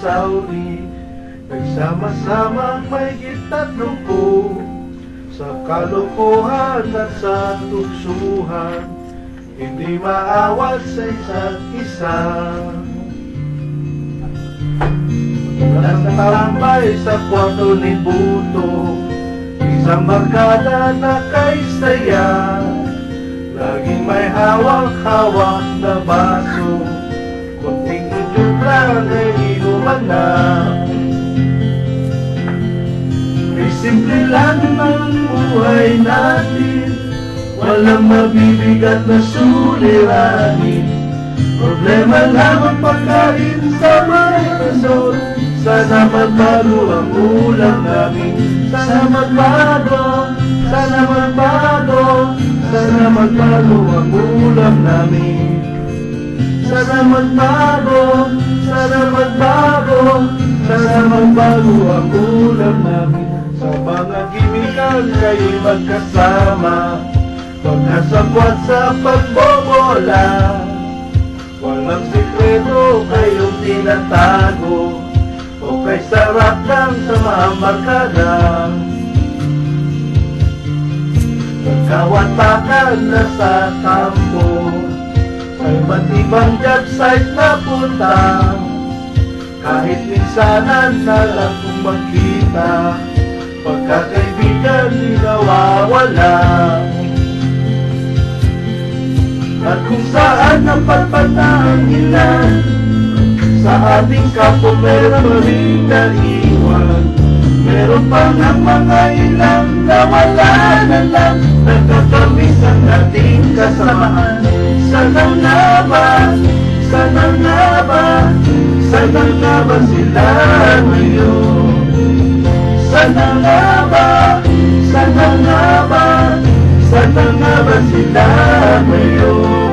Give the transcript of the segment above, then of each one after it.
sauri, nagsama-samang may gitatlumpo, sa kalokohan at sa tuksuhan, hindi maawat sa isa't isa. Nagtambay sa kwarto ni Buto, isang barkada na kaisaya, laging may hawak-hawak na baso, kunting udyok lang ay inuman na. Ay simple lang ang buhay natin, walang mabibigat na suliranin. Problema lang ang pagkain sa mga resort, sana magbago ang ulam namin. Sana magbago, sana magbago, sana magbago ang ulam namin. Sana magbago, sana magbago, sana magbago ang ulam namin. Sa mga gimikan kayo'y magkasama, pagkasabwat sa pagbobola, walang sikreto kayong tinatago, o kay sarap lang sa mga barkada. Nagkawatakan na sa kampo, ay ba't ibang job site na punta, kahit minsanan na lang kung magkita, pagkakaibigan di nawawala. At kung saan napadpad na ang ilan, sa ating kampo meron pa rin naiwan. Meron pa ng mga ilang nawala na lang, nagkatamis ang ating kasamaan. Sana nga ba, sana nga ba, sana nga ba sila ngayon? Sana nga ba, sana nga ba, sana nga ba sila ngayon?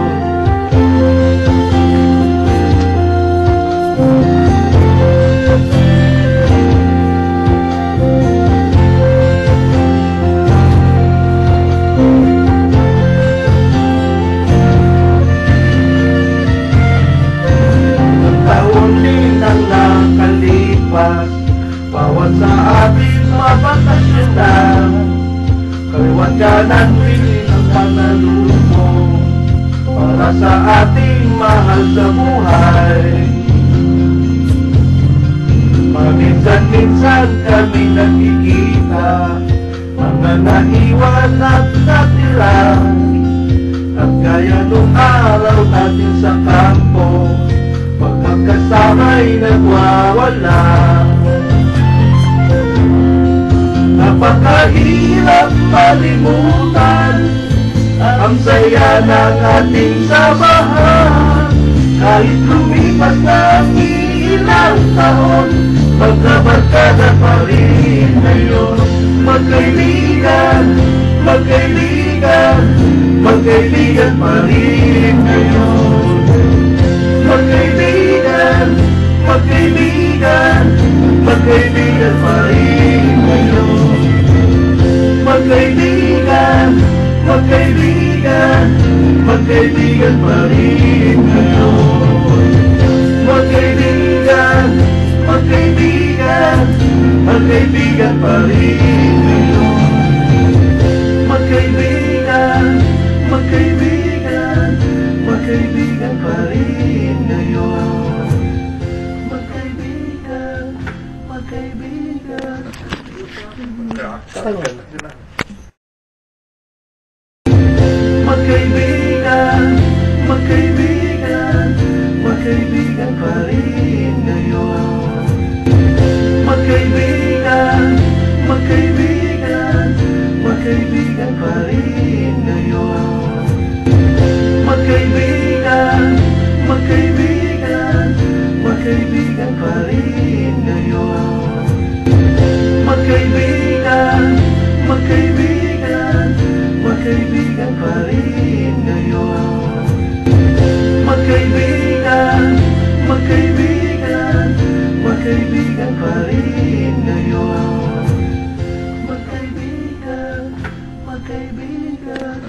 Bawat sa ating mabakasyon na, kaliwat kanan piling ang panalumpo, para sa ating mahal sa buhay. Paminsan-minsan kami nakikita, mga naiwan at natira, at gaya nung araw natin sa kampo, pag magkasama'y nagwawala. Napakahirap malimutan ang saya ng ating samahan, kahit lumipas na ang ilang taon, magkabarkada pa rin ngayon. Magkaibigan, magkaibigan, magkaibigan pa rin ngayon. Magkaibigan, magkaibigan, magkaibigan pa rin ngayon. Magkaibigan, magkaibigan, magkaibigan pa rin ngayon. Magkaibigan, magkaibigan, magkaibigan pa rin ngayon. Magkaibigan, magkaibigan, magkaibigan pa rin ngayon. Magkaibigan, magkaibigan. Magkaibigan, magkaibigan, magkaibigan pa rin ngayon. Magkaibigan, magkaibigan, magkaibigan pa rin ngayon. Magkaibigan, magkaibigan, magkaibigan pa rin ngayon. Magkaibigan, magkaibigan, magkaibigan pa rin ngayon. Magkaibigan, magkaibigan, magkaibigan pa rin ngayon. Magkaibigan, magkaibigan.